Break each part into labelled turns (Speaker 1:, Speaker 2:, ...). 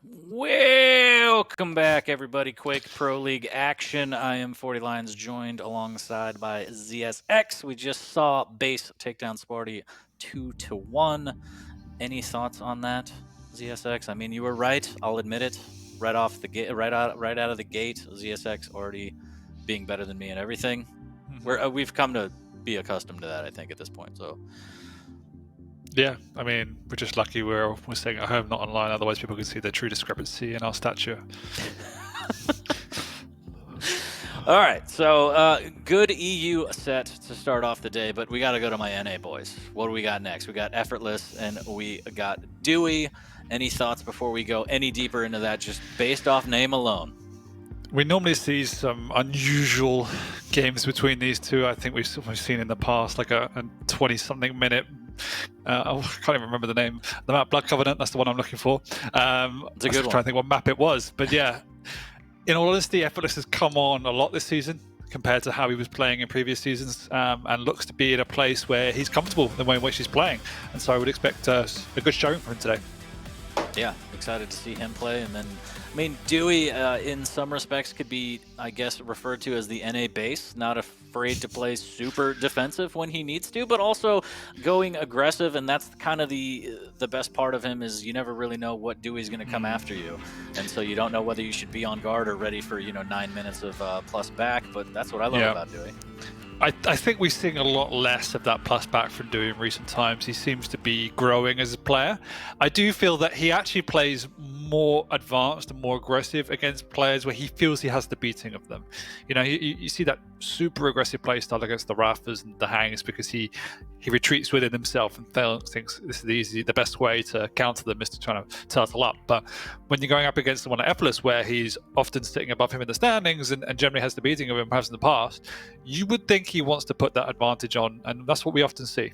Speaker 1: Welcome back, everybody. Quake Pro League action. I am 40 Lions, joined alongside by ZSX. We just saw base take down Sparty 2-1. Any thoughts on that, ZSX? I mean, you were right. I'll admit it. Right off the gate, right out of the gate, ZSX already being better than me and everything. We've come to be accustomed to that, I think, at this point. So.
Speaker 2: Yeah, I mean, we're just lucky we're staying at home, not online. Otherwise, people can see the true discrepancy in our stature.
Speaker 1: All right, so good EU set to start off the day, but we got to go to my NA boys. What do we got next? We got Effortless and we got dooi. Any thoughts before we go any deeper into that, just based off name alone?
Speaker 2: We normally see some unusual games between these two. I think we've seen in the past, like a 20-something minute. I can't even remember the name. The map Blood Covenant, that's the one I'm looking for.
Speaker 1: It's a good one.
Speaker 2: I'm trying to think what map it was. But yeah, in all honesty, Effortless has come on a lot this season compared to how he was playing in previous seasons, and looks to be in a place where he's comfortable in the way in which he's playing. And so I would expect a good showing from him today.
Speaker 1: Yeah, excited to see him play. And then, I mean, dooi in some respects could be, I guess, referred to as the NA base. Not afraid to play super defensive when he needs to, but also going aggressive. And that's kind of the best part of him, is you never really know what dooi's going to come after you. And so you don't know whether you should be on guard or ready for, 9 minutes of plus back. But that's what I love about dooi.
Speaker 2: I think we're seeing a lot less of that plus back from dooi in recent times. He seems to be growing as a player. I do feel that he actually plays more advanced and more aggressive against players where he feels he has the beating of them. You see that super aggressive play style against the Raffers and the Hangs because he retreats within himself and thinks this is the best way to counter them is to try to turtle up. But when you're going up against someone like Effortless, where he's often sitting above him in the standings and generally has the beating of him, perhaps in the past, you would think he wants to put that advantage on, and that's what we often see.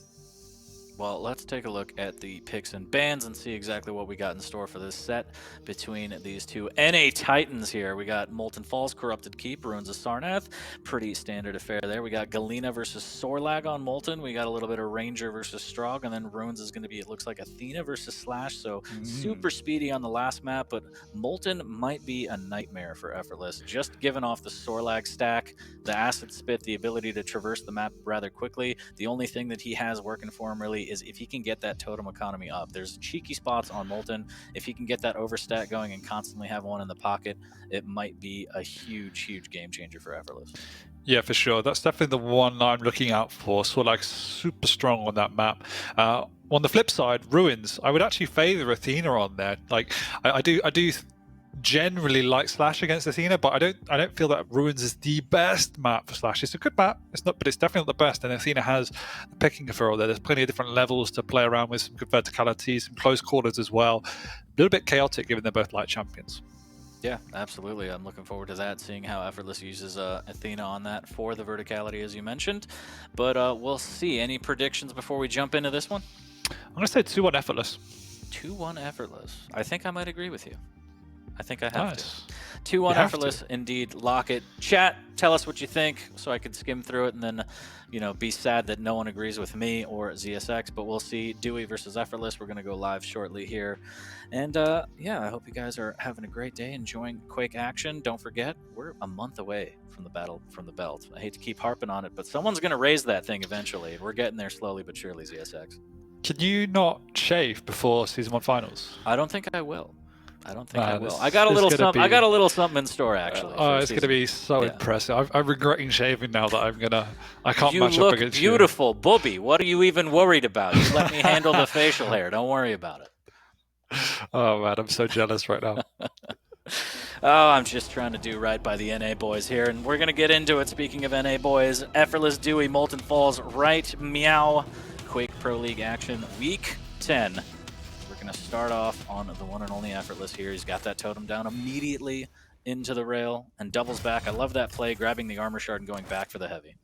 Speaker 1: Well, let's take a look at the picks and bans and see exactly what we got in store for this set between these two NA Titans here. We got Molten Falls, Corrupted Keep, Ruins of Sarnath. Pretty standard affair there. We got Galena versus Sorlag on Molten. We got a little bit of Ranger versus Strog, and then Ruins is going to be, it looks like, Athena versus Slash. So super speedy on the last map, but Molten might be a nightmare for Effortless. Just given off the Sorlag stack, the Acid Spit, the ability to traverse the map rather quickly. The only thing that he has working for him really is if he can get that totem economy up. There's cheeky spots on Molten. If he can get that overstat going and constantly have one in the pocket, it might be a huge game changer for Effortless.
Speaker 2: Yeah, for sure. That's definitely the one I'm looking out for. So like super strong on that map. On the flip side, Ruins, I would actually favor Athena on there. Like I do generally like Slash against Athena, but I don't feel that Ruins is the best map for Slash. It's a good map, but it's definitely not the best. And Athena has the picking referral there. There's plenty of different levels to play around with, some good verticalities, some close quarters as well. A little bit chaotic given they're both light champions.
Speaker 1: Yeah, absolutely. I'm looking forward to that, seeing how Effortless uses Athena on that for the verticality, as you mentioned. But we'll see. Any predictions before we jump into this one?
Speaker 2: I'm going to say 2-1 Effortless.
Speaker 1: 2-1 Effortless. I think I might agree with you. I think I have to. 2-1 Effortless, indeed. Lock it. Chat, tell us what you think so I could skim through it and then, be sad that no one agrees with me or ZSX. But we'll see. dooi versus Effortless. We're going to go live shortly here. And yeah, I hope you guys are having a great day, enjoying Quake action. Don't forget, we're a month away from the battle from the belt. I hate to keep harping on it, but someone's going to raise that thing eventually. We're getting there slowly but surely, ZSX.
Speaker 2: Can you not shave before Season 1 finals?
Speaker 1: I don't think I will. I don't think I will. I got a little something. I got a little something in store, actually.
Speaker 2: It's going to be so impressive. I'm regretting shaving now that I can't match
Speaker 1: up
Speaker 2: against
Speaker 1: you. You look beautiful, Booby. What are you even worried about? You let me handle the facial hair. Don't worry about it.
Speaker 2: Oh man, I'm so jealous right now.
Speaker 1: Oh, I'm just trying to do right by the NA boys here, and we're going to get into it. Speaking of NA boys, Effortless, dooi, Molten Falls, right, meow. Quake Pro League action, week 10. We're going to start off on the one and only Effortless here. He's got that totem down immediately into the rail and doubles back. I love that play, grabbing the armor shard and going back for the heavy.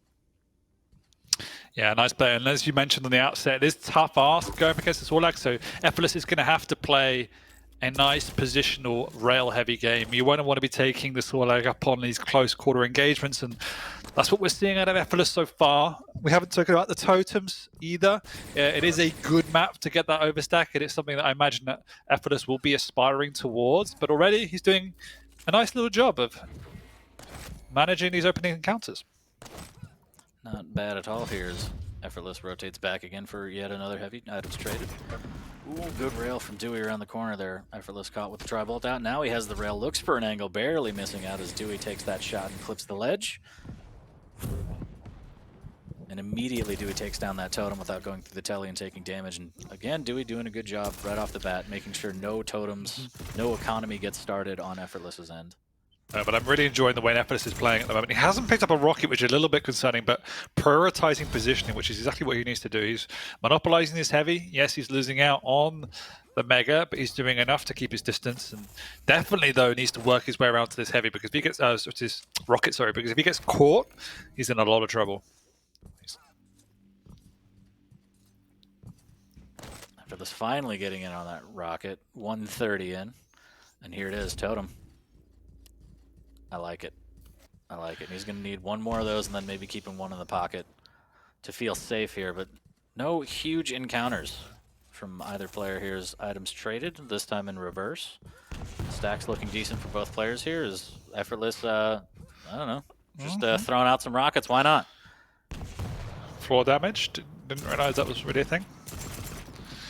Speaker 2: Yeah, nice play. And as you mentioned on the outset, it is tough ask going against this Sorlag, so Effortless is going to have to play a nice positional rail heavy game. You won't want to be taking the Sorlag up on these close quarter engagements, and That's what we're seeing out of Effortless so far. We haven't spoken about the totems either. It is a good map to get that overstack, and it's something that I imagine that Effortless will be aspiring towards. But already he's doing a nice little job of managing these opening encounters.
Speaker 1: Not bad at all here as Effortless rotates back again for yet another heavy. Items traded. Ooh, good rail from dooi around the corner there. Effortless caught with the tri-bolt out. Now he has the rail, looks for an angle, barely missing out as dooi takes that shot and clips the ledge. And immediately dooi takes down that totem without going through the telly and taking damage. And again, dooi doing a good job right off the bat, making sure no totems, no economy gets started on Effortless's end.
Speaker 2: But I'm really enjoying the way Effortless is playing at the moment. He hasn't picked up a rocket, which is a little bit concerning, but prioritizing positioning, which is exactly what he needs to do. He's monopolizing this heavy. Yes, he's losing out on the mega, but he's doing enough to keep his distance. And definitely, though, needs to work his way around to this heavy because if he gets his rocket, sorry, because if he gets caught, he's in a lot of trouble.
Speaker 1: Effortless finally getting in on that rocket, 130 in, and here it is, totem. I like it. I like it. And he's going to need one more of those and then maybe keeping one in the pocket to feel safe here. But no huge encounters from either player. Here's items traded, this time in reverse. Stacks looking decent for both players here. Is Effortless, I don't know, just throwing out some rockets. Why not?
Speaker 2: Floor damage. Didn't realize that was really a thing.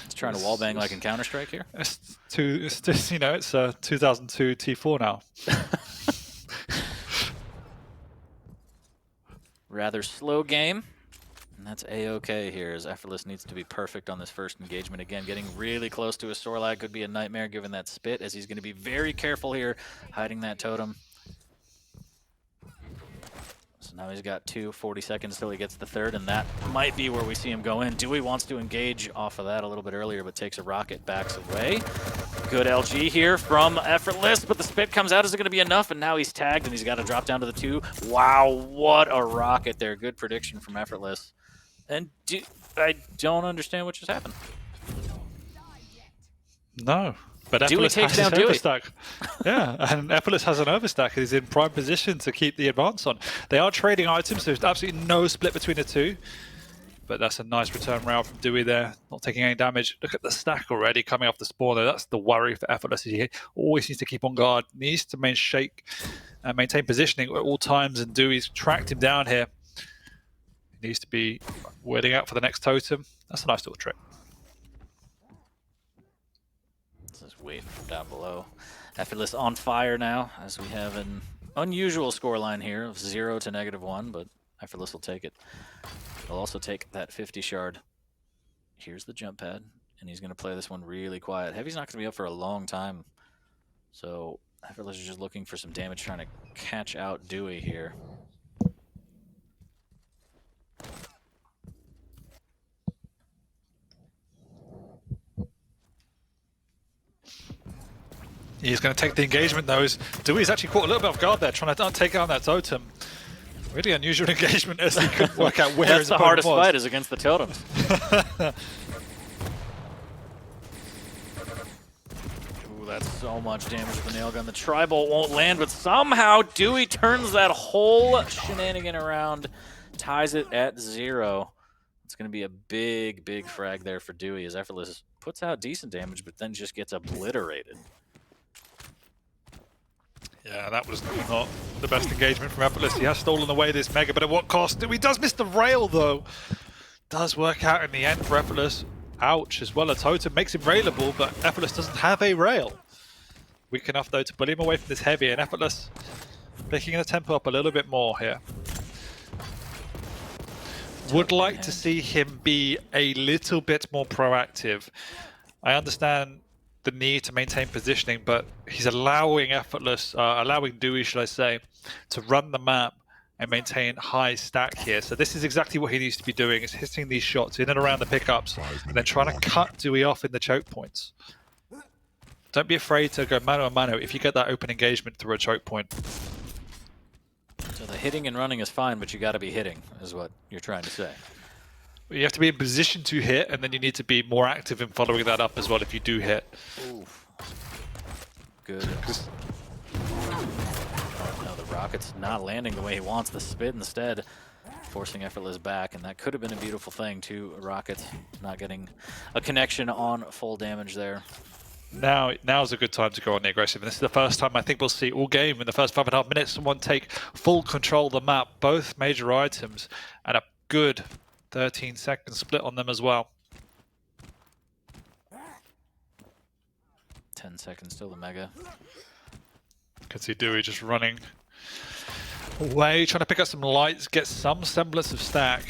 Speaker 1: It's trying to wallbang like in Counter-Strike here.
Speaker 2: It's just, you know, it's 2002 T4 now.
Speaker 1: Rather slow game, and that's a-okay here as Effortless needs to be perfect on this first engagement. Again, getting really close to a store lag could be a nightmare given that spit, as he's going to be very careful here, hiding that totem. So now he's got 40 seconds till he gets the third, and that might be where we see him go in. dooi wants to engage off of that a little bit earlier, but takes a rocket, backs away. Good LG here from Effortless, but the spit comes out. Is it going to be enough? And now he's tagged, and he's got to drop down to the 2. Wow, what a rocket there. Good prediction from Effortless. And I don't understand what just happened.
Speaker 2: No. But Effortless
Speaker 1: takes
Speaker 2: has
Speaker 1: down
Speaker 2: an
Speaker 1: dooi.
Speaker 2: overstack. Yeah, and Effortless has an overstack. He's in prime position to keep the advance on. They are trading items, so there's absolutely no split between the two. But that's a nice return round from dooi there, not taking any damage. Look at the stack already coming off the spawn there. That's the worry for Effortless. He always needs to keep on guard, needs to maintain positioning at all times, and doi's tracked him down here. He needs to be waiting out for the next totem. That's a nice little trick.
Speaker 1: Just wait from down below. Effortless on fire now, as we have an unusual scoreline here of 0 to -1, but Effortless will take it. He'll also take that 50 shard. Here's the jump pad, and he's going to play this one really quiet. Heavy's not going to be up for a long time, so Effortless is just looking for some damage, trying to catch out dooi here.
Speaker 2: He's going to take the engagement though. doi's actually caught a little bit off guard there, trying to take on that totem. Really unusual engagement as he couldn't work out where
Speaker 1: That's
Speaker 2: his
Speaker 1: the
Speaker 2: opponent
Speaker 1: hardest
Speaker 2: was.
Speaker 1: fight is against the totems. Ooh, that's so much damage with the nail gun. The tri-bolt won't land, but somehow dooi turns that whole shenanigan around, ties it at 0. It's going to be a big, big frag there for dooi as Effortless puts out decent damage, but then just gets obliterated.
Speaker 2: Yeah, that was not the best engagement from Effortless. He has stolen away this mega, but at what cost? He does miss the rail, though. Does work out in the end for Effortless. Ouch, as well. A totem makes him railable, but Effortless doesn't have a rail. Weak enough, though, to pull him away from this heavy, and Effortless picking the tempo up a little bit more here. Would like to see him be a little bit more proactive. I understand the need to maintain positioning, but he's allowing dooi, should I say, to run the map and maintain high stack here. So this is exactly what he needs to be doing, is hitting these shots in and around the pickups and then trying to cut dooi off in the choke points. Don't be afraid to go mano a mano if you get that open engagement through a choke point.
Speaker 1: So the hitting and running is fine, but you got to be hitting, is what you're trying to say.
Speaker 2: You have to be in position to hit, and then you need to be more active in following that up as well if you do hit.
Speaker 1: Ooh. Good. Oh, no, the rocket's not landing the way he wants. The spit instead forcing Effortless back, and that could have been a beautiful thing. 2 rockets not getting a connection on full damage there.
Speaker 2: Now's a good time to go on the aggressive. And this is the first time I think we'll see all game in the first 5.5 minutes someone take full control of the map, both major items, and a good 13-second split on them as well.
Speaker 1: 10 seconds till the Mega.
Speaker 2: Can see dooi just running away, trying to pick up some lights, get some semblance of stack.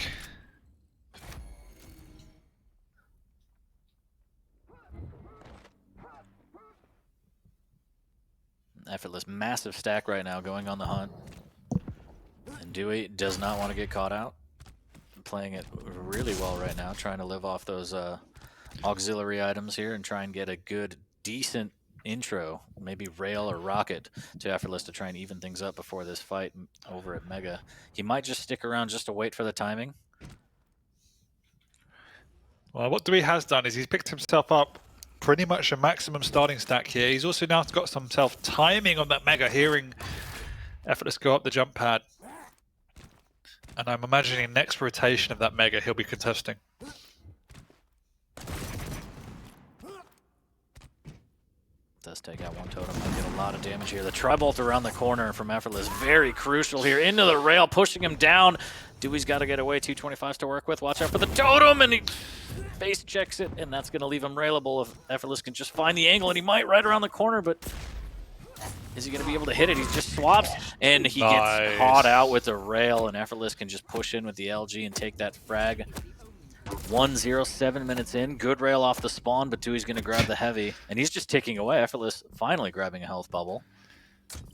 Speaker 1: Effortless, massive stack right now, going on the hunt. And dooi does not want to get caught out. Playing it really well right now, trying to live off those auxiliary items here and try and get a good, decent intro, maybe rail or rocket to Effortless to try and even things up before this fight over at Mega. He might just stick around just to wait for the timing.
Speaker 2: Well, what dooi has done is he's picked himself up pretty much a maximum starting stack here. He's also now got some self-timing on that Mega, hearing Effortless go up the jump pad. And I'm imagining next rotation of that Mega he'll be contesting.
Speaker 1: Does take out one totem, might get a lot of damage here. The tri-bolt around the corner from Effortless, very crucial here. Into the rail, pushing him down. Dewey's got to get away, 225s to work with. Watch out for the totem, and he face checks it, and that's going to leave him railable if Effortless can just find the angle, and he might right around the corner, but is he going to be able to hit it? He just swaps, and he gets caught out with the rail, and Effortless can just push in with the LG and take that frag. 1-0, 7 minutes in. Good rail off the spawn, but Dewey's going to grab the heavy, and he's just ticking away. Effortless finally grabbing a health bubble.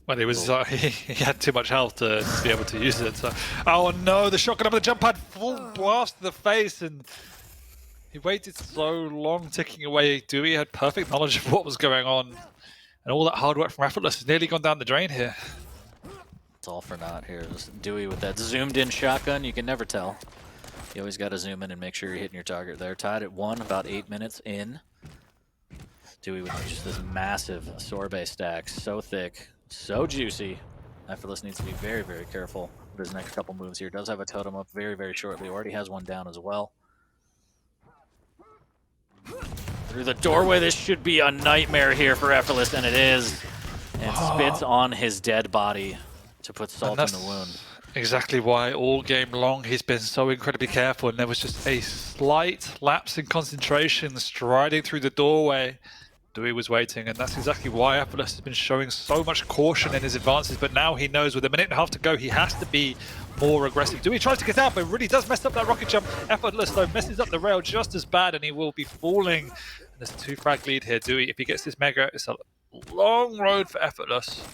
Speaker 2: Well, he was he had too much health to be able to use it. So, oh no, the shotgun over the jump pad, full blast to the face, and he waited so long ticking away. Dooi had perfect knowledge of what was going on, and all that hard work from Effortless has nearly gone down the drain here.
Speaker 1: It's all for naught here. Just Dewey with that zoomed in shotgun, you can never tell. You always got to zoom in and make sure you're hitting your target there. Tied at 1, about 8 minutes in. Dewey with just this massive sorbet stack, so thick, so juicy. Effortless needs to be very, very careful with his next couple moves here. Does have a totem up very, very shortly. Already has one down as well. Through the doorway, this should be a nightmare here for Effortless, and it is. And spits on his dead body to put salt in the wound.
Speaker 2: Exactly why all game long he's been so incredibly careful, and there was just a slight lapse in concentration striding through the doorway. Dooi was waiting, and that's exactly why Effortless has been showing so much caution in his advances, but now he knows with a minute and a half to go he has to be more aggressive. Dooi tries to get out, but really does mess up that rocket jump. Effortless though messes up the rail just as bad, and he will be falling. And there's a 2 frag lead here. Dooi, if he gets this Mega, it's a long road for Effortless.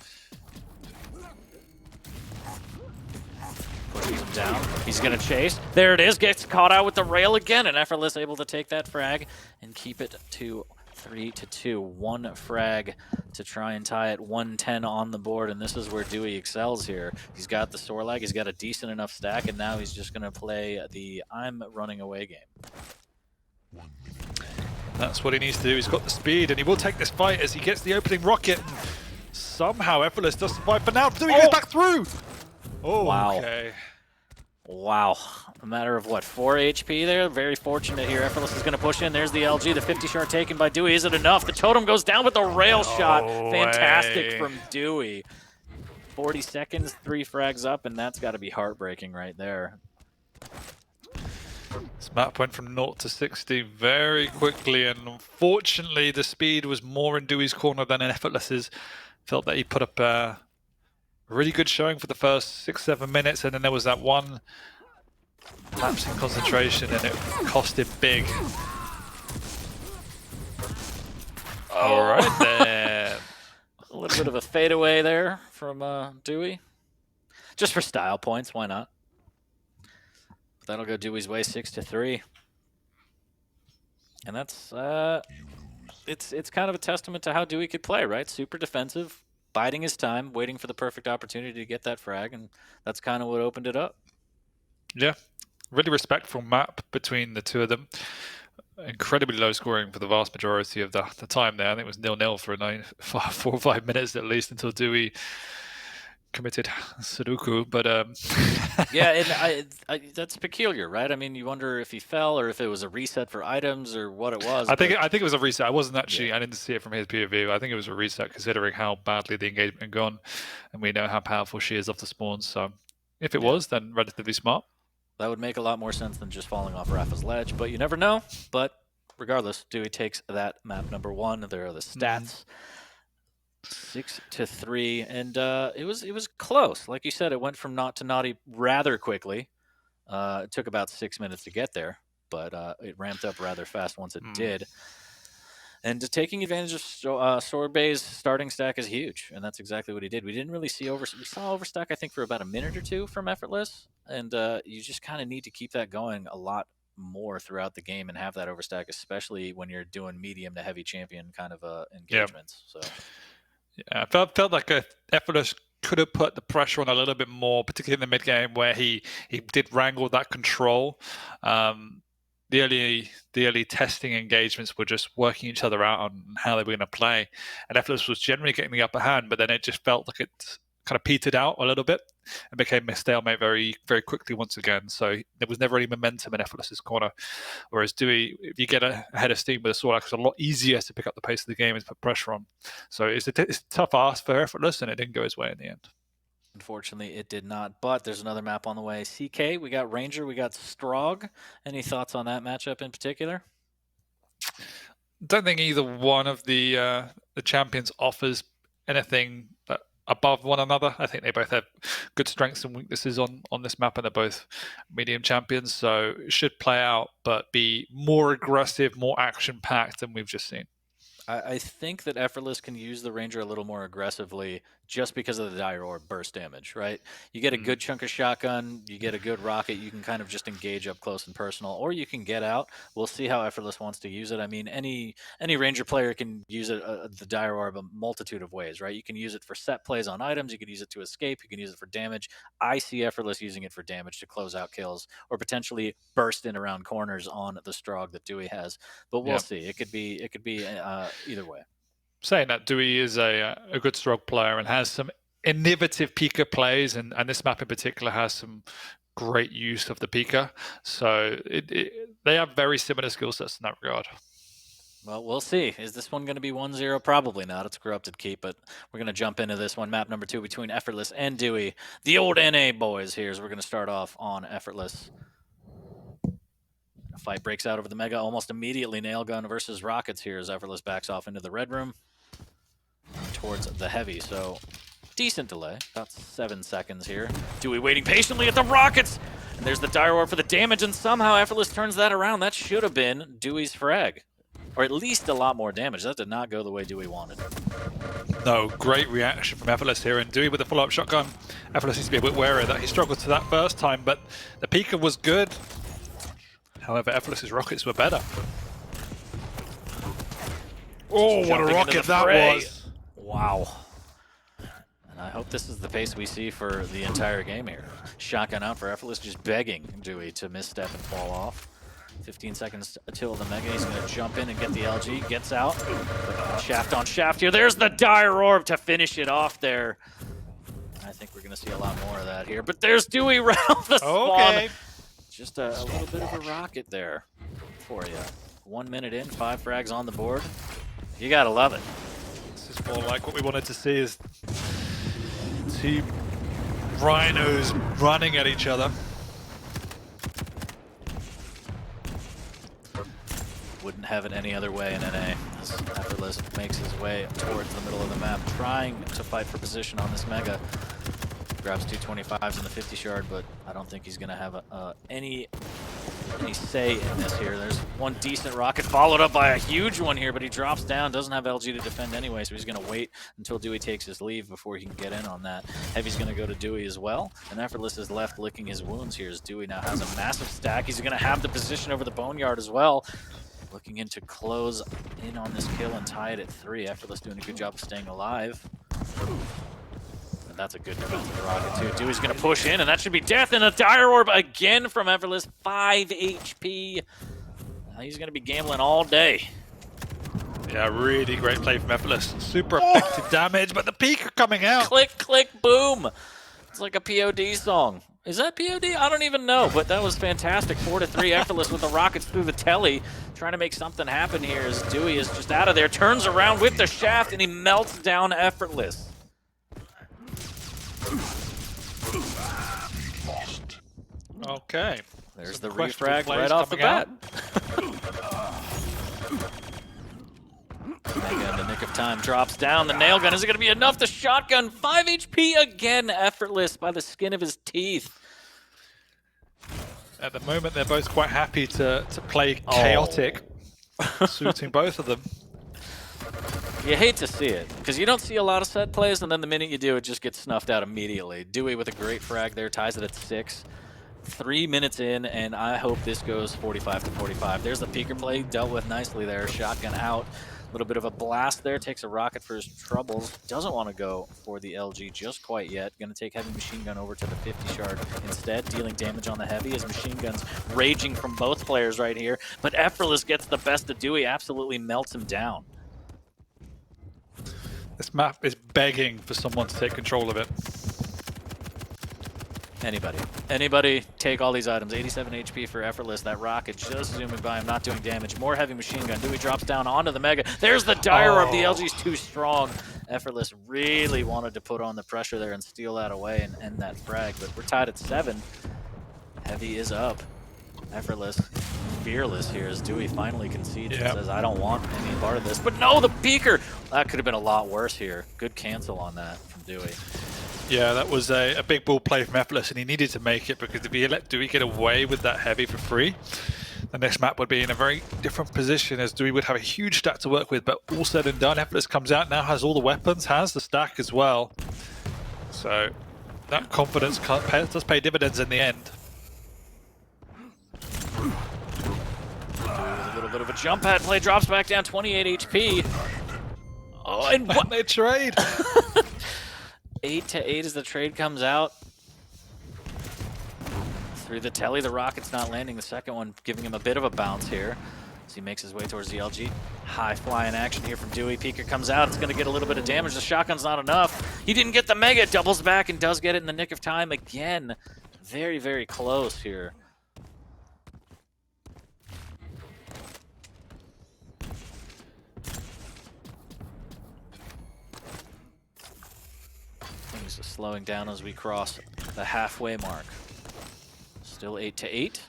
Speaker 1: Pushes him down. He's going to chase. There it is. Gets caught out with the rail again, and Effortless able to take that frag and keep it to 3-2. 1 frag to try and tie it. 110 on the board, and this is where Dooi excels here. He's got the Sorlag. He's got a decent enough stack, and now he's just going to play the I'm running away game.
Speaker 2: That's what he needs to do. He's got the speed, and he will take this fight as he gets the opening rocket. Somehow Effortless does survive, but now Dooi goes back through. Oh,
Speaker 1: wow.
Speaker 2: Okay.
Speaker 1: Wow. A matter of what, 4 HP there? Very fortunate here. Effortless is going to push in. There's the LG. The 50 shard taken by Dooi. Is it enough? The totem goes down with the rail shot. Fantastic from Dooi. 40 seconds, 3 frags up, and that's got to be heartbreaking right there.
Speaker 2: This map went from 0 to 60 very quickly, and unfortunately the speed was more in Dewey's corner than in Effortless's. Felt that he put up a really good showing for the first 6-7 minutes, and then there was that one lapse in concentration, and it cost him big. All right then.
Speaker 1: A little bit of a fadeaway there from Dooi. Just for style points, why not? That'll go Dewey's way, 6-3. And that's it's kind of a testament to how Dooi could play, right? Super defensive, biding his time, waiting for the perfect opportunity to get that frag, and that's kind of what opened it up.
Speaker 2: Yeah, really respectful map between the two of them. Incredibly low scoring for the vast majority of the time there. I think it was 0-0 for 4 or 5 minutes at least until Dooi committed Sudoku, but
Speaker 1: Yeah, and that's peculiar, right? I mean, you wonder if he fell or if it was a reset for items or what it was.
Speaker 2: I think it was a reset. I wasn't actually.
Speaker 1: Yeah,
Speaker 2: I didn't see it from his POV. I think it was a reset, considering how badly the engagement had gone, and we know how powerful she is off the spawns. So, if it
Speaker 1: yeah,
Speaker 2: was, then relatively smart.
Speaker 1: that would make a lot more sense than just falling off Rafa's ledge. But you never know. But regardless, Dewey takes that map number 1. There are the stats. 6-3, and it was close. Like you said, it went from not to naughty rather quickly. It took about 6 minutes to get there, but it ramped up rather fast once it did. And taking advantage of Sorbet's starting stack is huge, and that's exactly what he did. We didn't really see we saw overstack, I think, for about a minute or two from Effortless, and you just kind of need to keep that going a lot more throughout the game and have that overstack, especially when you're doing medium to heavy champion kind of engagements. So.
Speaker 2: Yeah, felt like Effortless could have put the pressure on a little bit more, particularly in the mid game where he did wrangle that control. The early testing engagements were just working each other out on how they were going to play, and Effortless was generally getting the upper hand, but then it just felt like it kind of petered out a little bit and became a stalemate very, very quickly once again. So there was never any momentum in Effortless's corner. Whereas Dooi, if you get ahead of steam with a sword, it's a lot easier to pick up the pace of the game and put pressure on. So it's a tough ask for Effortless, and it didn't go his way in the end.
Speaker 1: Unfortunately, it did not. But there's another map on the way. CK, we got Ranger, we got Strog. Any thoughts on that matchup in particular?
Speaker 2: Don't think either one of the champions offers anything above one another. I think they both have good strengths and weaknesses on this map, and they're both medium champions, so it should play out, but be more aggressive, more action-packed than we've just seen.
Speaker 1: I think that Effortless can use the Ranger a little more aggressively just because of the Dire Orb burst damage, right? You get a good chunk of shotgun, you get a good rocket, you can kind of just engage up close and personal, or you can get out. We'll see how Effortless wants to use it. I mean, any Ranger player can use it, the Dire Orb, a multitude of ways, right? You can use it for set plays on items, you can use it to escape, you can use it for damage. I see Effortless using it for damage to close out kills, or potentially burst in around corners on the Strog that Dooi has. But we'll see. It could be either way.
Speaker 2: Saying that, Dooi is a good Strog player and has some innovative Pika plays, and this map in particular has some great use of the Pika. So they have very similar skill sets in that regard.
Speaker 1: Well, we'll see. Is this one going to be 1-0? Probably not. It's Corrupted Keep, but we're going to jump into this one. Map number 2 between Effortless and Dooi. The old NA boys here, as we're going to start off on Effortless. A fight breaks out over the Mega almost immediately. Nailgun versus Rockets here as Effortless backs off into the red room towards the heavy. So decent delay, about 7 seconds here. Dooi waiting patiently at the Rockets, and there's the Dire Orb for the damage, and somehow Effortless turns that around. That should have been Dewey's frag, or at least a lot more damage. That did not go the way Dooi wanted.
Speaker 2: No, great reaction from Effortless here, and Dooi with the follow-up shotgun. Effortless needs to be a bit wary that he struggled to that first time, but the Pika was good. However, Effortless's rockets were better. Oh, what a rocket that was!
Speaker 1: Wow. And I hope this is the pace we see for the entire game here. Shotgun out for Effortless, just begging Dooi to misstep and fall off. 15 seconds till the Mega. He's going to jump in and get the LG. Gets out. Shaft on shaft here. There's the Dire Orb to finish it off there. I think we're going to see a lot more of that here. But there's Dooi right off the spawn. Okay. Just a little bit of a rocket there for you. 1 minute in, 5 frags on the board. You got to love it.
Speaker 2: This is more like what we wanted to see, is 2 rhinos running at each other.
Speaker 1: Wouldn't have it any other way in NA, as Effortless makes his way towards the middle of the map, trying to fight for position on this Mega. Grabs 225s in the 50 shard, but I don't think he's going to have any say in this here. There's one decent rocket followed up by a huge one here, but he drops down, doesn't have LG to defend anyway, so he's going to wait until Dooi takes his leave before he can get in on that. Heavy's going to go to Dooi as well, and Effortless is left licking his wounds here as Dooi now has a massive stack. He's going to have the position over the Boneyard as well. Looking in to close in on this kill and tie it at 3. Effortless doing a good job of staying alive. And that's a good defensive rocket too. Doi's going to push in, and that should be death. And a Dire Orb again from Effortless. 5 HP. He's going to be gambling all day.
Speaker 2: Yeah, really great play from Effortless. Super effective damage, but the peak coming out.
Speaker 1: Click, click, boom. It's like a POD song. Is that POD? I don't even know, but that was fantastic. 4-3, Effortless with the rockets through the telly. Trying to make something happen here as dooi is just out of there. Turns around with the shaft, and he melts down Effortless.
Speaker 2: Okay.
Speaker 1: There's
Speaker 2: Some
Speaker 1: the
Speaker 2: questionable
Speaker 1: refrag
Speaker 2: plays
Speaker 1: right off the
Speaker 2: coming
Speaker 1: bat. Mega in the nick of time drops down. The nail gun, is it going to be enough? The shotgun, 5 HP again. Effortless by the skin of his teeth.
Speaker 2: At the moment, they're both quite happy to play chaotic, suiting both of them.
Speaker 1: You hate to see it, because you don't see a lot of set plays, and then the minute you do, it just gets snuffed out immediately. dooi with a great frag there, ties it at 6. 3 minutes in, and I hope this goes 45-45. There's the peeker play, dealt with nicely there. Shotgun out. A little bit of a blast there, takes a rocket for his troubles. Doesn't want to go for the LG just quite yet. Going to take heavy machine gun over to the 50 shard instead, dealing damage on the heavy as machine guns raging from both players right here. But Effortless gets the best of dooi, absolutely melts him down.
Speaker 2: This map is begging for someone to take control of it.
Speaker 1: Anybody take all these items. 87 HP for Effortless. That rocket just zooming by him, not doing damage. More heavy machine gun. dooi drops down onto the Mega. There's the dire orb. The LG's too strong. Effortless really wanted to put on the pressure there and steal that away and end that frag, but we're tied at 7. Heavy is up. Effortless, fearless here as dooi finally concedes and says, I don't want any part of this. But no, the peeker! That could have been a lot worse here. Good cancel on that from dooi.
Speaker 2: Yeah, that was a big ball play from Effortless, and he needed to make it, because if he let dooi get away with that heavy for free, the next map would be in a very different position, as dooi would have a huge stack to work with. But all said and done, Effortless comes out now, has all the weapons, has the stack as well. So that confidence does pay dividends in the end.
Speaker 1: A little bit of a jump pad play, drops back down, 28 HP. Oh, and what?
Speaker 2: They trade!
Speaker 1: 8-8 as the trade comes out. Through the telly, the rocket's not landing. The second one giving him a bit of a bounce here as he makes his way towards the LG. High flying action here from dooi. Peeker comes out. It's going to get a little bit of damage. The shotgun's not enough. He didn't get the Mega. Doubles back and does get it in the nick of time again. Very, very close here. Things are slowing down as we cross the halfway mark. Still 8-8.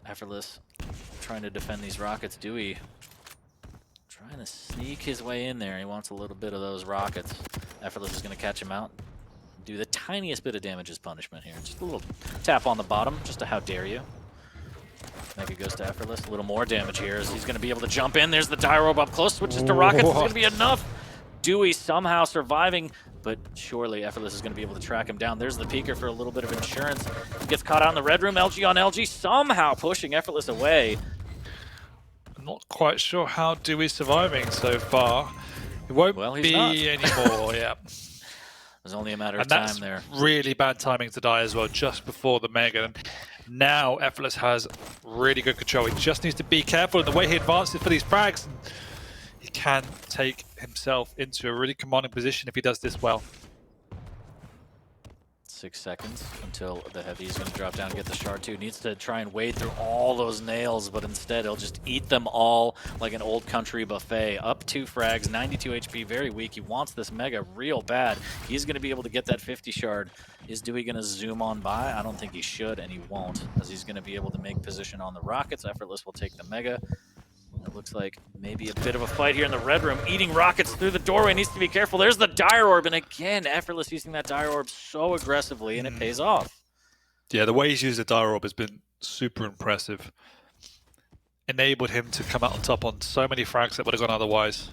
Speaker 1: Effortless trying to defend these rockets. dooi trying to sneak his way in there. He wants a little bit of those rockets. Effortless is going to catch him out. Do the tiniest bit of damage as punishment here. Just a little tap on the bottom, just a how dare you. Mega goes to Effortless. A little more damage here as he's going to be able to jump in. There's the die robe up close. Switches to rockets. It's going to be enough. dooi somehow surviving, but surely Effortless is going to be able to track him down. There's the peeker for a little bit of insurance. He gets caught out in the red room. LG on LG, somehow pushing Effortless away.
Speaker 2: I'm not quite sure how dooi surviving so far. It won't be anymore, yeah.
Speaker 1: It was only a matter of time there.
Speaker 2: Really bad timing to die as well, just before the Mega. And now Effortless has really good control. He just needs to be careful in the way he advances for these frags. And he can take himself into a really commanding position if he does this well.
Speaker 1: 6 seconds until the heavy is going to drop down and get the shard too. Needs to try and wade through all those nails, but instead he'll just eat them all like an old country buffet. Up 2 frags, 92 HP, very weak. He wants this Mega real bad. He's going to be able to get that 50 shard. Is dooi going to zoom on by? I don't think he should, and he won't, as he's going to be able to make position on the rockets. Effortless will take the Mega. It looks like maybe a bit of a fight here in the red room. Eating rockets through the doorway, needs to be careful. There's the dire orb, and again, Effortless using that dire orb so aggressively, and it pays off.
Speaker 2: Yeah, the way he's used the dire orb has been super impressive. Enabled him to come out on top on so many frags that would have gone otherwise.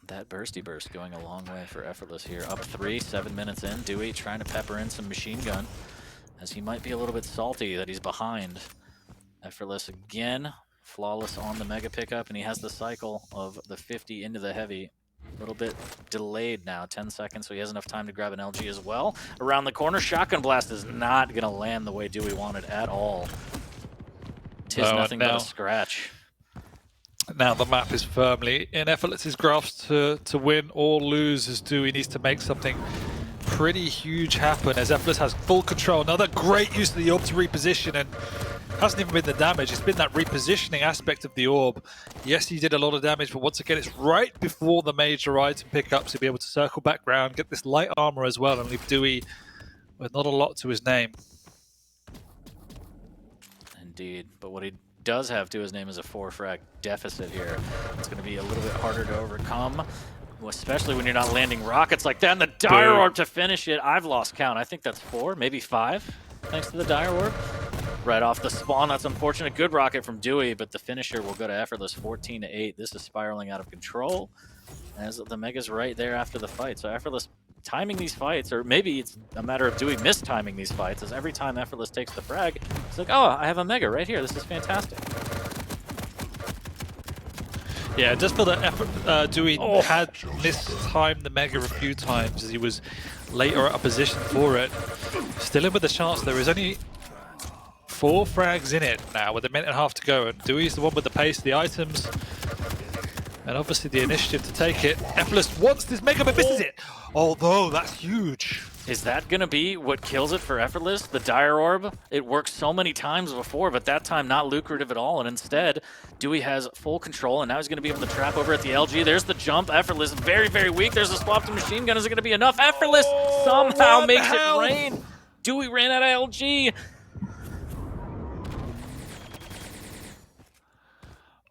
Speaker 1: That bursty burst going a long way for Effortless here. Up 3, 7 minutes in. dooi trying to pepper in some machine gun, as he might be a little bit salty that he's behind. Effortless again, flawless on the Mega pickup, and he has the cycle of the 50 into the heavy. A little bit delayed now, 10 seconds, so he has enough time to grab an LG as well. Around the corner, shotgun blast is not going to land the way dooi wanted at all. Tis nothing but a scratch.
Speaker 2: Now the map is firmly in Effortless's grasp to win or lose, as dooi needs to make something pretty huge happen, as Effortless has full control. Another great use of the orb to reposition, and hasn't even been the damage, it's been that repositioning aspect of the orb. Yes, he did a lot of damage, but once again, it's right before the major item pickups to be able to circle back round, get this light armor as well, and leave dooi with not a lot to his name.
Speaker 1: Indeed, but what he does have to his name is a 4-frag deficit here. It's going to be a little bit harder to overcome, especially when you're not landing rockets like that. And the Dire Orb to finish it. I've lost count. I think that's 4, maybe 5, thanks to the Dire Orb. Right off the spawn, that's unfortunate. Good rocket from dooi, but the finisher will go to Effortless, 14-8. This is spiraling out of control, as the Mega's right there after the fight. So Effortless timing these fights, or maybe it's a matter of dooi mistiming these fights, as every time Effortless takes the frag, it's like, oh, I have a Mega right here. This is fantastic.
Speaker 2: Yeah, just for the effort, dooi had mistimed the Mega a few times as he was later at a position for it. Still in with the chance. There is only 4 frags in it now with a minute and a half to go, and dooi's the one with the pace, the items, and obviously the initiative to take it. Effortless wants this Mega but misses it. Although that's huge.
Speaker 1: Is that going to be what kills it for Effortless? The Dire Orb? It worked so many times before, but that time not lucrative at all. And instead, dooi has full control, and now he's going to be able to trap over at the LG. There's the jump. Effortless, very, very weak. There's a swap to machine gun. Is it going to be enough? Effortless somehow makes it rain. dooi ran out of LG.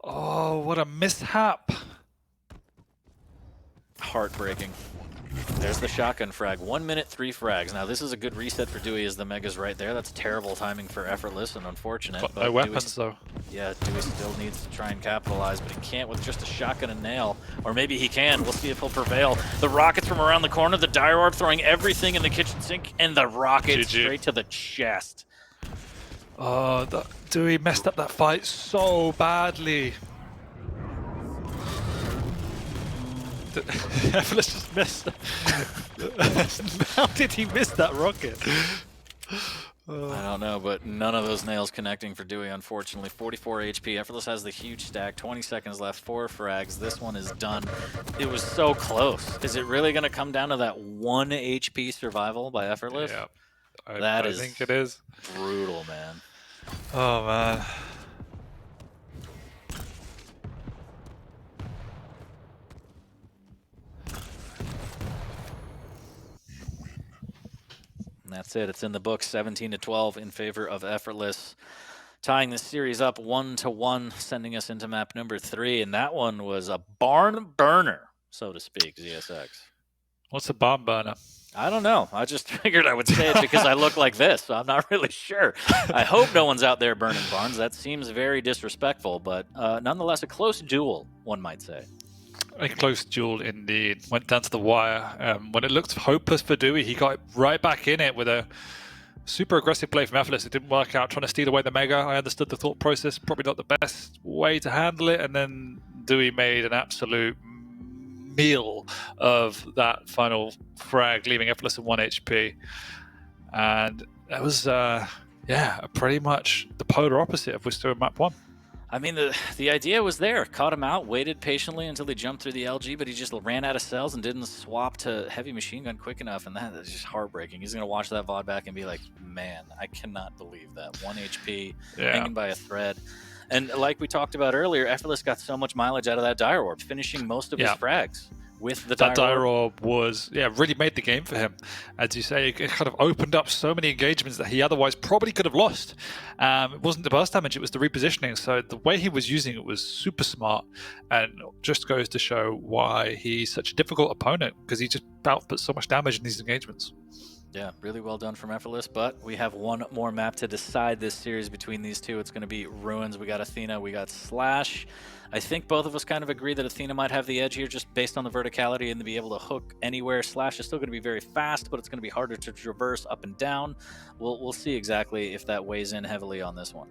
Speaker 2: Oh, what a mishap.
Speaker 1: Heartbreaking. There's the shotgun frag. 1 minute, 3 frags. Now this is a good reset for dooi as the Mega's right there. That's terrible timing for Effortless and unfortunate.
Speaker 2: Got no weapons though.
Speaker 1: Yeah, dooi still needs to try and capitalize, but he can't with just a shotgun and nail. Or maybe he can. We'll see if he'll prevail. The rockets from around the corner, the Dire Orb throwing everything in the kitchen sink, and the rocket straight to the chest.
Speaker 2: Oh, dooi messed up that fight so badly. Effortless just missed. How did he miss that rocket?
Speaker 1: I don't know, but none of those nails connecting for dooi, unfortunately. 44 HP. Effortless has the huge stack. 20 seconds left. 4 frags. This one is done. It was so close. Is it really going to come down to that 1 HP survival by Effortless?
Speaker 2: Yeah,
Speaker 1: I
Speaker 2: think it is.
Speaker 1: Brutal, man.
Speaker 2: Oh, man.
Speaker 1: And that's it. It's in the books, 17-12 in favor of Effortless, tying this series up 1-1, sending us into map number 3. And that one was a barn burner, so to speak, ZSX.
Speaker 2: What's a barn burner?
Speaker 1: I don't know. I just figured I would say it because I look like this, so I'm not really sure. I hope no one's out there burning barns. That seems very disrespectful, but nonetheless, a close duel, one might say.
Speaker 2: A close duel indeed. Went down to the wire. When it looked hopeless for dooi, he got right back in it with a super aggressive play from Effortless. It didn't work out, trying to steal away the Mega. I understood the thought process, probably not the best way to handle it, and then dooi made an absolute meal of that final frag, leaving Effortless at 1 HP. And that was, pretty much the polar opposite of we're still in map 1.
Speaker 1: I mean, the idea was there. Caught him out, waited patiently until he jumped through the LG, but he just ran out of cells and didn't swap to heavy machine gun quick enough, and that is just heartbreaking. He's going to watch that VOD back and be like, man, I cannot believe that. 1 HP, hanging by a thread. And like we talked about earlier, Effortless got so much mileage out of that Dire Orb, finishing most of his frags with the
Speaker 2: Dire Orb was really made the game for him. As you say, it kind of opened up so many engagements that he otherwise probably could have lost. It wasn't the burst damage, it was the repositioning. So the way he was using it was super smart, and just goes to show why he's such a difficult opponent, because he just outputs so much damage in these engagements.
Speaker 1: Yeah, really well done from Effortless, but we have one more map to decide this series between these two. It's going to be Ruins. We got Athena, we got Slash. I think both of us kind of agree that Athena might have the edge here just based on the verticality and to be able to hook anywhere. Slash is still going to be very fast, but it's going to be harder to traverse up and down. We'll see exactly if that weighs in heavily on this one.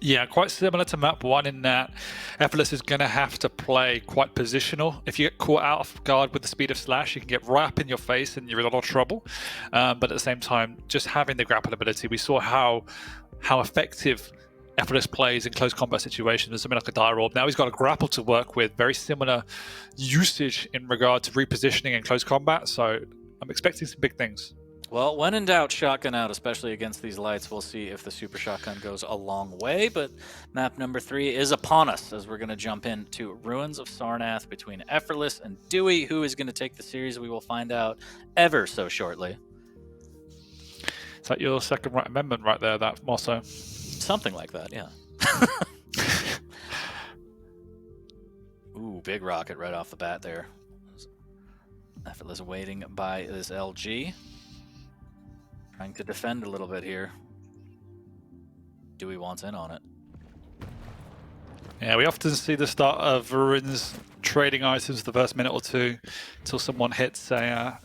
Speaker 2: Yeah, quite similar to map 1 in that Effortless is going to have to play quite positional. If you get caught out of guard with the speed of Slash, you can get right up in your face and you're in a lot of trouble. But at the same time, just having the grapple ability, we saw how effective Effortless plays in close combat situations, something like a dire orb. Now he's got a grapple to work with, very similar usage in regard to repositioning in close combat, so I'm expecting some big things.
Speaker 1: Well, when in doubt, shotgun out, especially against these lights. We'll see if the super shotgun goes a long way, but map number 3 is upon us as we're going to jump into Ruins of Sarnath between Effortless and dooi. Who is going to take the series? We will find out ever so shortly.
Speaker 2: Is that your second right amendment right there, that motto?
Speaker 1: Something like that, yeah. Ooh, big rocket right off the bat there. Effortless waiting by this LG. Trying to defend a little bit here. dooi wants in on it.
Speaker 2: Yeah, we often see the start of Ruins trading items the first minute or two until someone hits a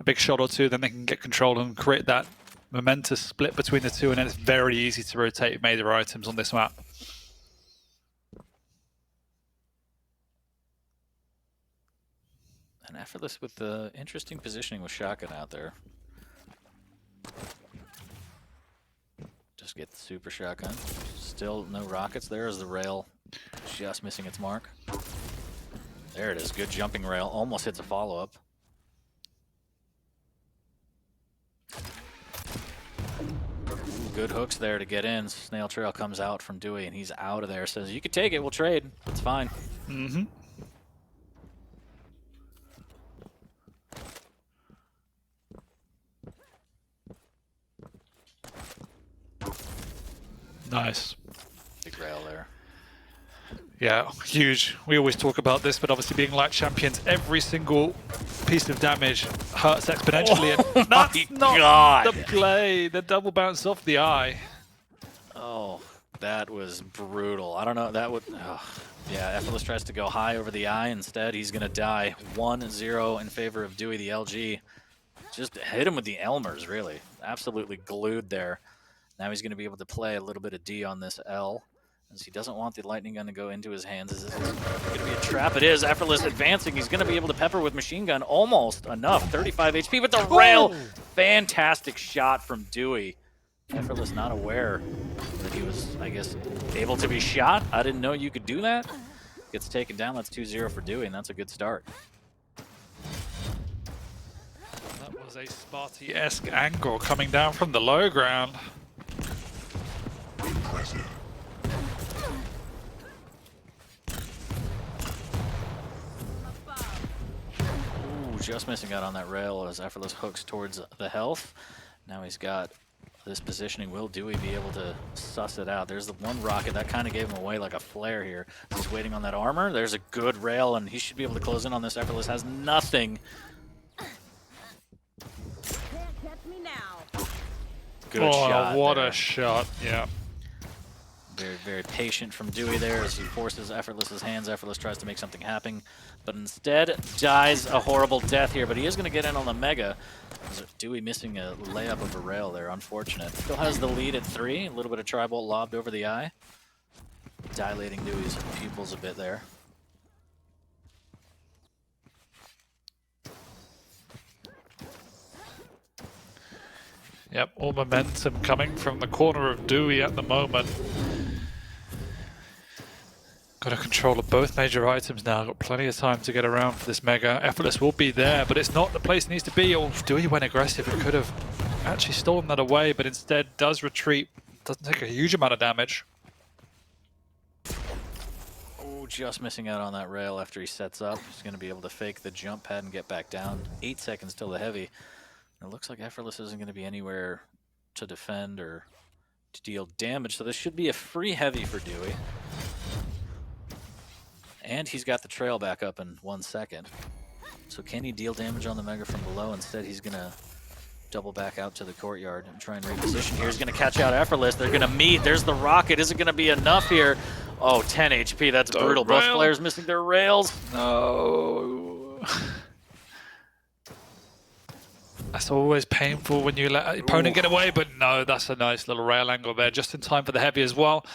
Speaker 2: big shot or two, then they can get control and create that momentous split between the two, and then it's very easy to rotate major items on this map.
Speaker 1: And Effortless with the interesting positioning with shotgun out there. Just get the super shotgun. Still no rockets there as the rail just missing its mark. There it is, good jumping rail. Almost hits a follow-up. Good hooks there to get in. Snail Trail comes out from dooi and he's out of there. Says, you can take it, we'll trade. It's fine.
Speaker 2: Mm-hmm. Nice.
Speaker 1: Big rail there.
Speaker 2: Yeah, huge. We always talk about this, but obviously being light champions, every single piece of damage hurts exponentially.
Speaker 1: Oh
Speaker 2: and that's
Speaker 1: my
Speaker 2: not
Speaker 1: God.
Speaker 2: the play. The double bounce off the eye.
Speaker 1: Oh, that was brutal. I don't know, that would... Yeah, Effortless tries to go high over the eye. Instead, he's going to die. 1-0 in favor of dooi, the LG. Just hit him with the Elmers, really. Absolutely glued there. Now he's going to be able to play a little bit of D on this L, as he doesn't want the lightning gun to go into his hands. Is this going to be a trap? It is. Effortless advancing. He's going to be able to pepper with machine gun. Almost enough. 35 HP with the rail. Fantastic shot from dooi. Effortless not aware that he was, I guess, able to be shot. I didn't know you could do that. Gets taken down. That's 2-0 for dooi, and that's a good start.
Speaker 2: That was a Sparty-esque angle coming down from the low ground.
Speaker 1: Ooh, just missing out on that rail as Effortless hooks towards the health. Now he's got this positioning. Will dooi be able to suss it out? There's the one rocket that kind of gave him away like a flare here. He's waiting on that armor. There's a good rail, and he should be able to close in on this. Effortless has nothing. Good shot.
Speaker 2: What
Speaker 1: there.
Speaker 2: a shot, yeah.
Speaker 1: Very, very patient from dooi there as he forces Effortless's hands. Effortless tries to make something happen, but instead dies a horrible death here. But he is going to get in on the Mega. dooi missing a layup of a rail there, unfortunate. Still has the lead at 3. A little bit of Tri-Bolt lobbed over the eye. Dilating dooi's pupils a bit there.
Speaker 2: Yep, all momentum coming from the corner of dooi at the moment. Got a control of both major items now. Got plenty of time to get around for this Mega. Effortless will be there, but it's not the place it needs to be. Oh, dooi went aggressive. It could have actually stolen that away, but instead does retreat. Doesn't take a huge amount of damage.
Speaker 1: Oh, just missing out on that rail after he sets up. He's going to be able to fake the jump pad and get back down. 8 seconds till the heavy. It looks like Effortless isn't going to be anywhere to defend or to deal damage, so this should be a free heavy for dooi. And he's got the trail back up in 1 second. So can he deal damage on the Mega from below? Instead, he's going to double back out to the courtyard and try and reposition here. He's going to catch out Effortless. They're going to meet. There's the rocket. Is it going to be enough here? Oh, 10 HP. That's brutal. Both players missing their rails.
Speaker 2: No. That's always painful when you let an opponent get away, but no, that's a nice little rail angle there, just in time for the heavy as well.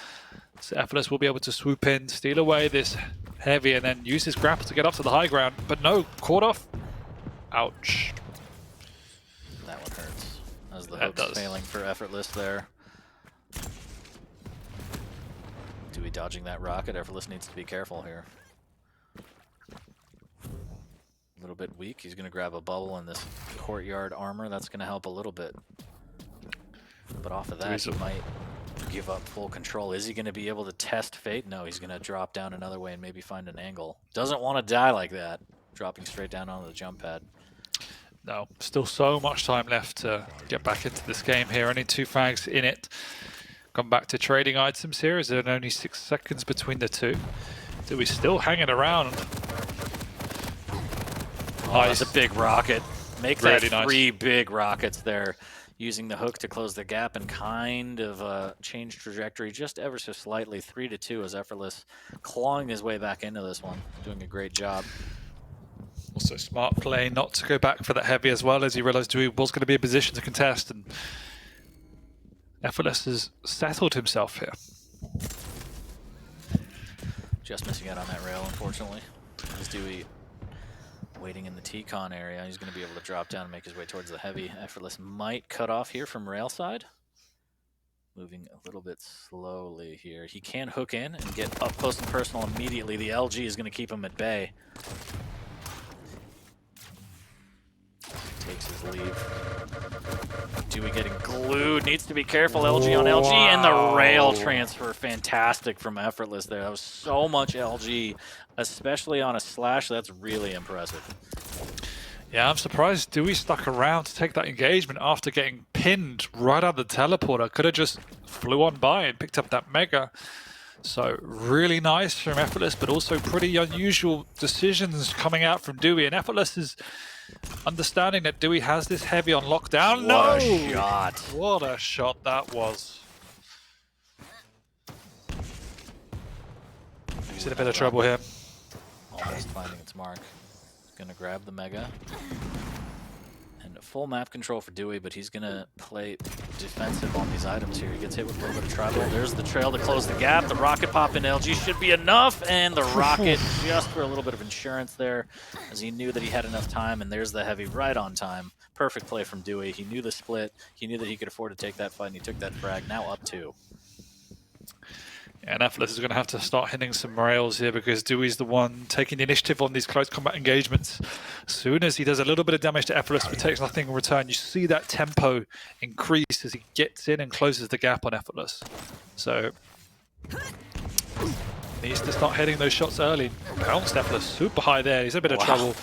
Speaker 2: So Effortless will be able to swoop in, steal away this heavy, and then use his grapple to get up to the high ground. But no, caught off. Ouch.
Speaker 1: That one hurts. As the hook's failing for Effortless there. Dooi dodging that rocket. Effortless needs to be careful here. A little bit weak. He's going to grab a bubble in this courtyard armor. That's going to help a little bit. But off of that, he might give up full control. Is he going to be able to test fate? No, he's going to drop down another way and maybe find an angle. Doesn't want to die like that. Dropping straight down onto the jump pad.
Speaker 2: No, still so much time left to get back into this game here. Only 2 frags in it. Come back to trading items here. Is there only 6 seconds between the two? So we're still hanging around.
Speaker 1: Oh, nice. That's a big rocket. Make that
Speaker 2: really
Speaker 1: 3
Speaker 2: nice.
Speaker 1: Big rockets there. Using the hook to close the gap and kind of change trajectory just ever so slightly. 3-2 as Effortless clawing his way back into this one. Doing a great job.
Speaker 2: Also smart play not to go back for that heavy as well, as he realized he was going to be in position to contest, and Effortless has settled himself here.
Speaker 1: Just missing out on that rail, unfortunately. As Dooi waiting in the T-con area, he's going to be able to drop down and make his way towards the heavy. Effortless might cut off here from rail side. Moving a little bit slowly here. He can hook in and get up close and personal immediately. The LG is going to keep him at bay. Takes his leave. Dooi getting glued. Needs to be careful. LG on LG. Wow. And the rail transfer. Fantastic from Effortless there. That was so much LG, especially on a slash. That's really impressive.
Speaker 2: Yeah, I'm surprised Dooi stuck around to take that engagement after getting pinned right out of the teleporter. Could have just flew on by and picked up that mega. So really nice from Effortless, but also pretty unusual decisions coming out from Dooi. And Effortless is understanding that Dooi has this heavy on lockdown.
Speaker 1: What a shot.
Speaker 2: What a shot that was. He's in a bit of trouble here.
Speaker 1: Almost finding its mark. Gonna grab the mega. And full map control for Dooi, but he's gonna play defensive on these items here. He gets hit with a little bit of tribal. There's the trail to close the gap. The rocket pop in LG should be enough, and the rocket just for a little bit of insurance there, as he knew that he had enough time, and there's the heavy right on time. Perfect play from Dooi. He knew the split. He knew that he could afford to take that fight, and he took that frag. Now up 2.
Speaker 2: And Effortless is going to have to start hitting some rails here, because Dewey's the one taking the initiative on these close combat engagements. As soon as he does a little bit of damage to Effortless, but takes nothing in return, you see that tempo increase as he gets in and closes the gap on Effortless. So needs to start hitting those shots early. Bounced Effortless super high there. He's in a bit of trouble.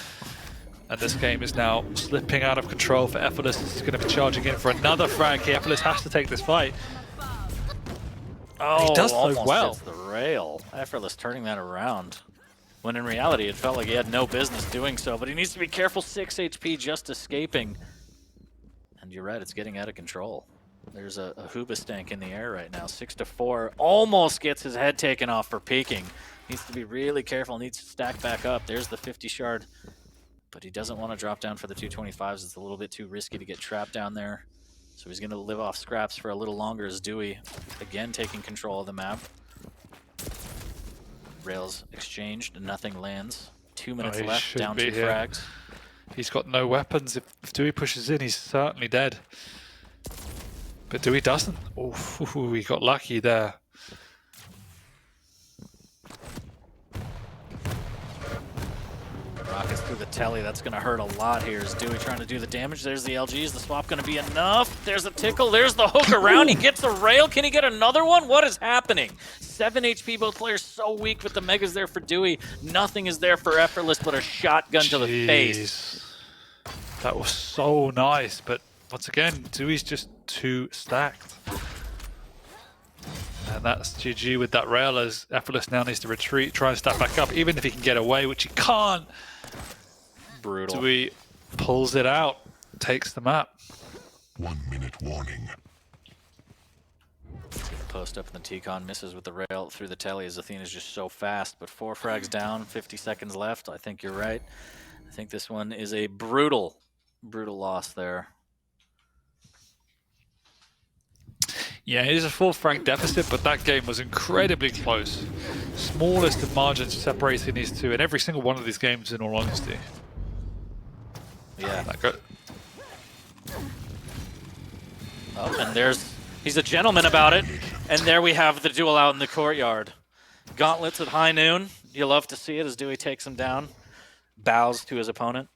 Speaker 2: And this game is now slipping out of control for Effortless. He's going to be charging in for another frag here. Effortless has to take this fight.
Speaker 1: Oh,
Speaker 2: he does
Speaker 1: so
Speaker 2: well.
Speaker 1: Hits the rail. Effortless turning that around. When in reality, it felt like he had no business doing so, but he needs to be careful. 6 HP just escaping. And you're right, it's getting out of control. There's a Hoobastank in the air right now. 6-4. Almost gets his head taken off for peeking. Needs to be really careful. Needs to stack back up. There's the 50 shard. But he doesn't want to drop down for the 225s. It's a little bit too risky to get trapped down there. So he's going to live off scraps for a little longer as Dooi, again, taking control of the map. Rails exchanged, nothing lands. 2 minutes left, down 2 frags.
Speaker 2: He's got no weapons. If Dooi pushes in, he's certainly dead. But Dooi doesn't. Oh, he got lucky there.
Speaker 1: Rockets through the telly. That's going to hurt a lot here. Is Dooi trying to do the damage? There's the LG. Is the swap going to be enough? There's a tickle. There's the hook around. He gets a rail. Can he get another one? What is happening? 7 HP. Both players so weak, but the mega's there for Dooi. Nothing is there for Effortless but a shotgun to the face.
Speaker 2: That was so nice, but once again, Dewey's just too stacked. And that's GG with that rail, as Effortless now needs to retreat, try and stack back up, even if he can get away, which he can't.
Speaker 1: Brutal.
Speaker 2: Dewey pulls it out, takes the map.
Speaker 3: 1 minute warning.
Speaker 1: Post up in the T-con, misses with the rail through the telly as Athena's just so fast, but 4 frags down, 50 seconds left. I think you're right. I think this one is a brutal loss there.
Speaker 2: Yeah, it is a 4 frag deficit, but that game was incredibly close. Smallest of margins separating these two in every single one of these games, in all honesty.
Speaker 1: Yeah.
Speaker 2: That good.
Speaker 1: Oh, and he's a gentleman about it. And there we have the duel out in the courtyard. Gauntlets at high noon. You love to see it as Dewey takes him down, bows to his opponent.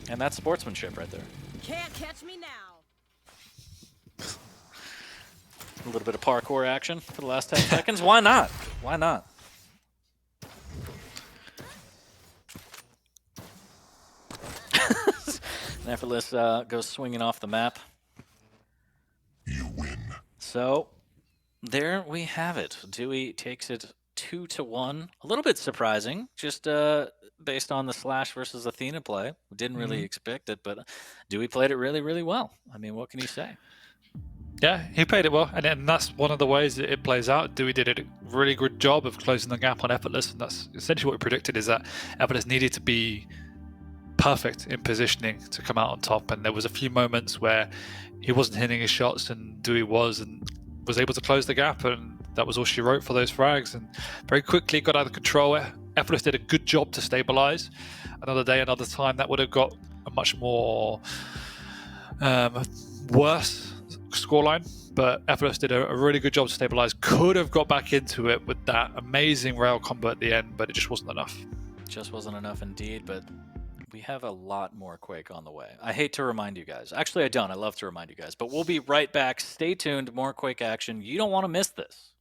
Speaker 1: And that's sportsmanship right there.
Speaker 4: Can't catch me now.
Speaker 1: A little bit of parkour action for the last 10 seconds. Why not? Why not? Effortless goes swinging off the map.
Speaker 3: You win.
Speaker 1: So there we have it. Dewey takes it 2-1. A little bit surprising, just based on the Slash versus Athena play. Didn't really expect it, but Dewey played it really, really well. I mean, what can you say?
Speaker 2: Yeah, he played it well, and then that's one of the ways that it plays out. Dewey did a really good job of closing the gap on Effortless, and that's essentially what we predicted, is that Effortless needed to be perfect in positioning to come out on top, and there was a few moments where he wasn't hitting his shots and Dewey was, and was able to close the gap, and that was all she wrote for those frags, and very quickly got out of control. Effortless did a good job to stabilize. Another day, another time, that would have got a much more worse scoreline, but Effortless did a really good job to stabilize. Could have got back into it with that amazing rail combo at the end, but it just wasn't enough.
Speaker 1: Just wasn't enough indeed, but we have a lot more Quake on the way. I hate to remind you guys. Actually, I don't. I love to remind you guys, but we'll be right back. Stay tuned. More Quake action. You don't want to miss this.